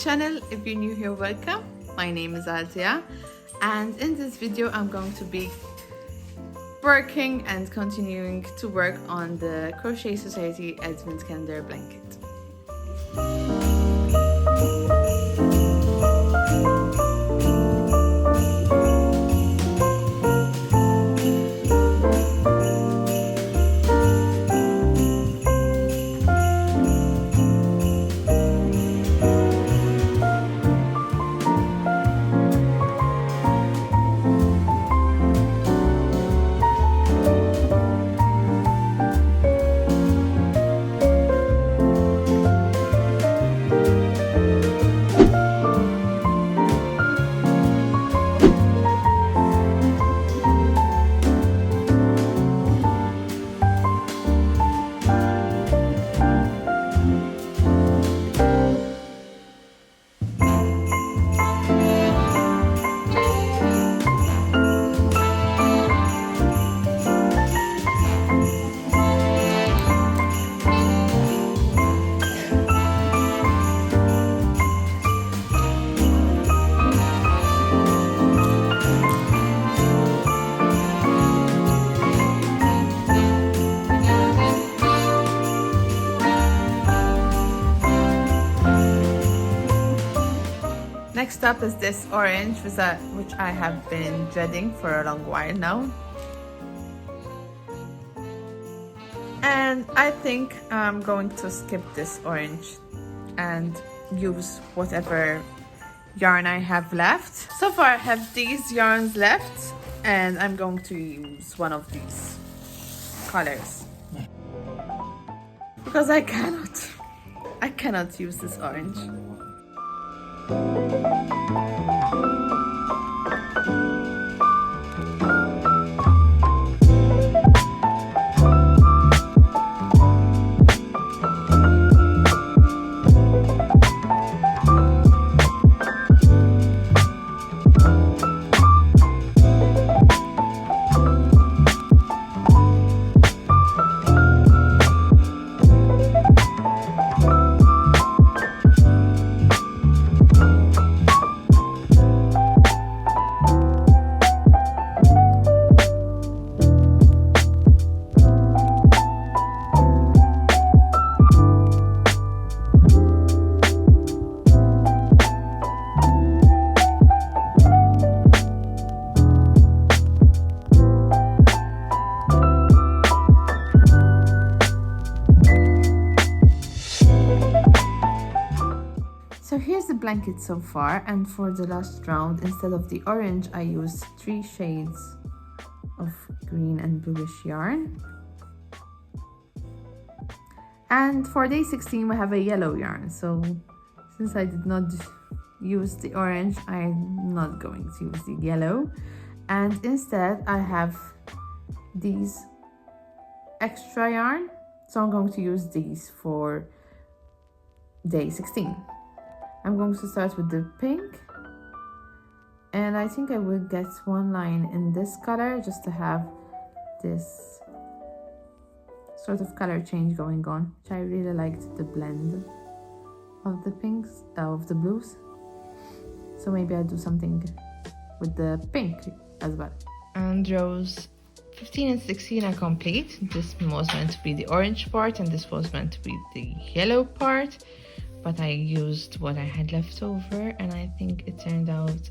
channel. If you're new here, welcome. My name is Azia, and in this video I'm going to be working and continuing to work on the Crochet Society Advent Calendar blanket. Next up is this orange, which I have been dreading for a long while now. And I think I'm going to skip this orange and use whatever yarn I have left. So far I have these yarns left, and I'm going to use one of these colors. Because I cannot use this orange. So here's the blanket so far, and for the last round, instead of the orange, I used 3 shades of green and bluish yarn. And for day 16, we have a yellow yarn. So since I did not use the orange, I'm not going to use the yellow. And instead, I have these extra yarn. So I'm going to use these for day 16. I'm going to start with the pink, and I think I will get one line in this color just to have this sort of color change going on, which I really liked the blend of the pinks, of the blues. So maybe I'll do something with the pink as well. And rows 15 and 16 are complete. This was meant to be the orange part, and this was meant to be the yellow part. But I used what I had left over, and I think it turned out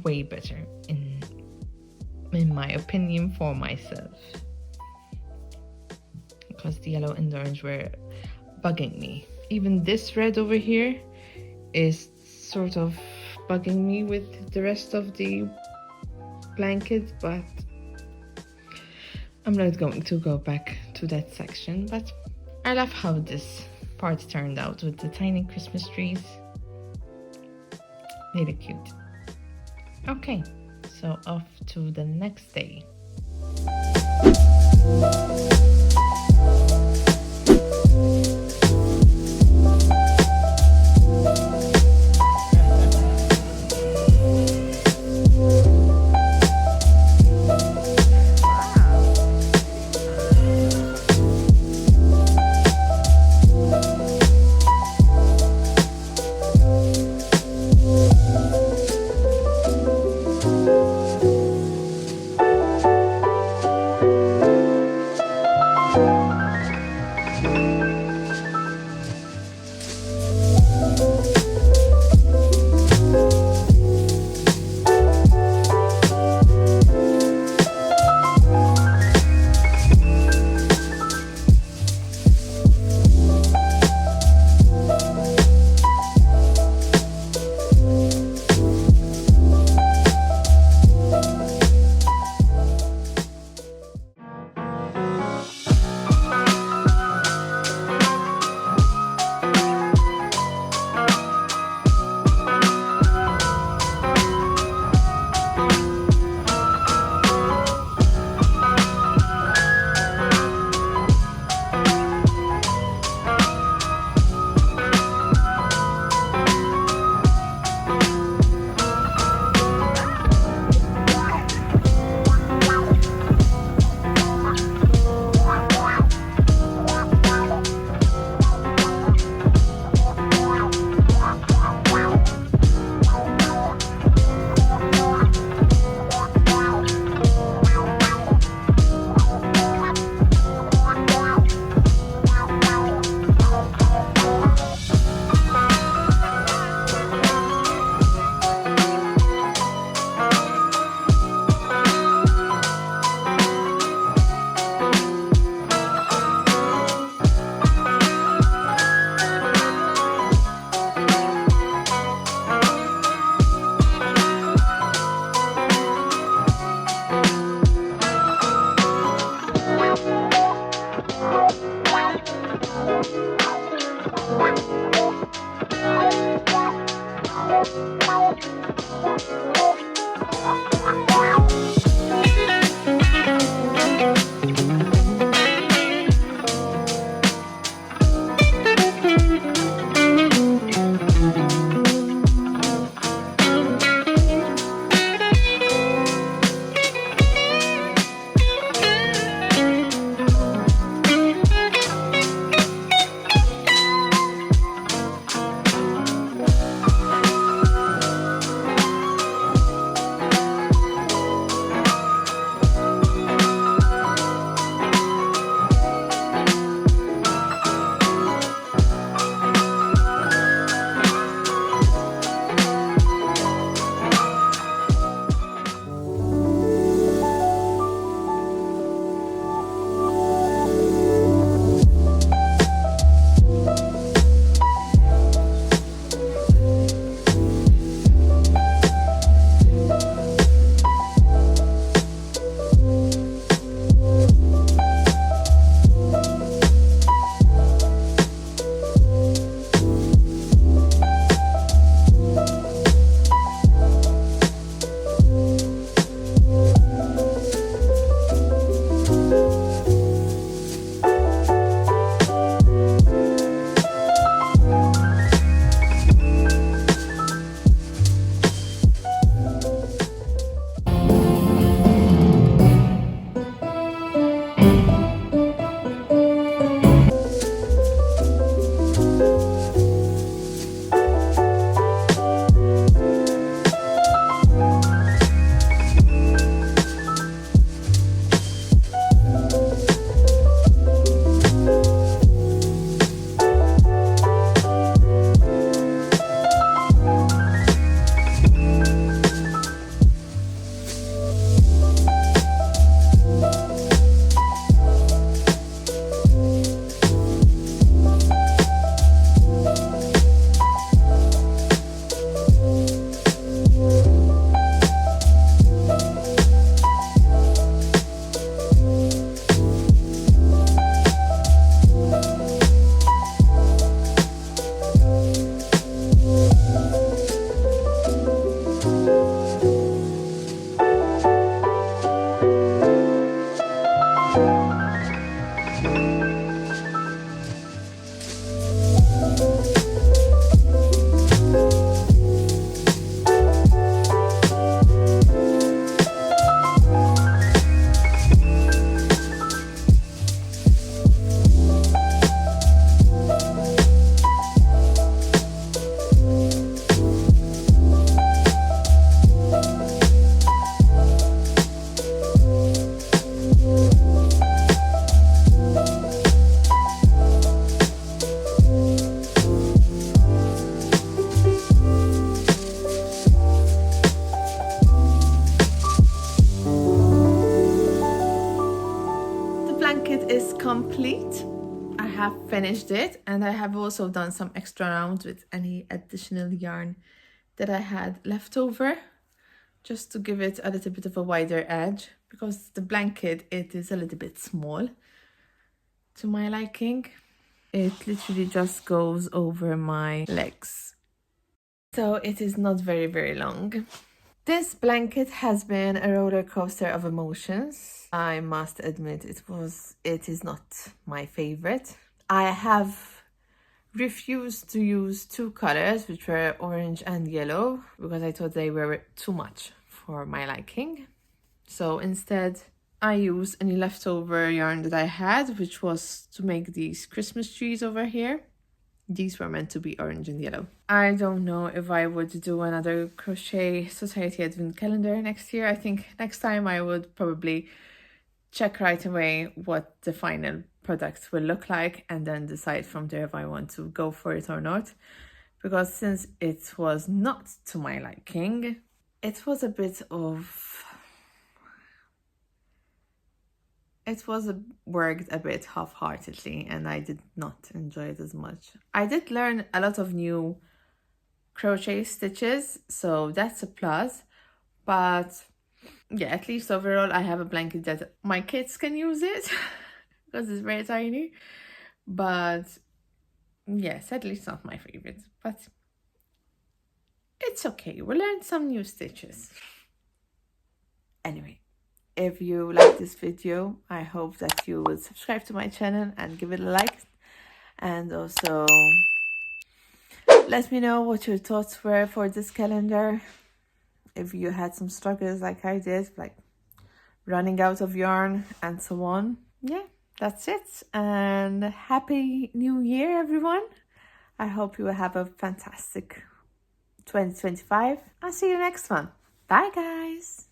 way better in my opinion for myself. Because the yellow and the orange were bugging me. Even this red over here is sort of bugging me with the rest of the blanket, but I'm not going to go back to that section. But I love how this part turned out with the tiny Christmas trees. Really cute. Okay, so off to the next day. complete. I have finished it, and I have also done some extra rounds with any additional yarn that I had left over, just to give it a little bit of a wider edge, because the blanket, it is a little bit small to my liking. It literally just goes over my legs, so it is not very long. This blanket has been a roller coaster of emotions. I must admit it is not my favorite. I have refused to use two colors, which were orange and yellow, because I thought they were too much for my liking. So instead, I used any leftover yarn that I had, which was to make these Christmas trees over here. These were meant to be orange and yellow. I don't know if I would do another Crochet Society Advent Calendar next year. I think next time I would probably check right away what the final product will look like, and then decide from there if I want to go for it or not. Because since it was not to my liking, it was a bit of... It was worked a bit half-heartedly, and I did not enjoy it as much. I did learn a lot of new crochet stitches, so that's a plus. But yeah, at least overall I have a blanket that my kids can use it because it's very tiny. But yes, at least not my favorite. But it's okay, we learned some new stitches. Anyway, if you like this video, I hope that you will subscribe to my channel and give it a like. And also let me know what your thoughts were for this calendar. If you had some struggles like I did, like running out of yarn and so on. Yeah, that's it. And Happy New Year, everyone. I hope you will have a fantastic 2025. I'll see you next one. Bye, guys.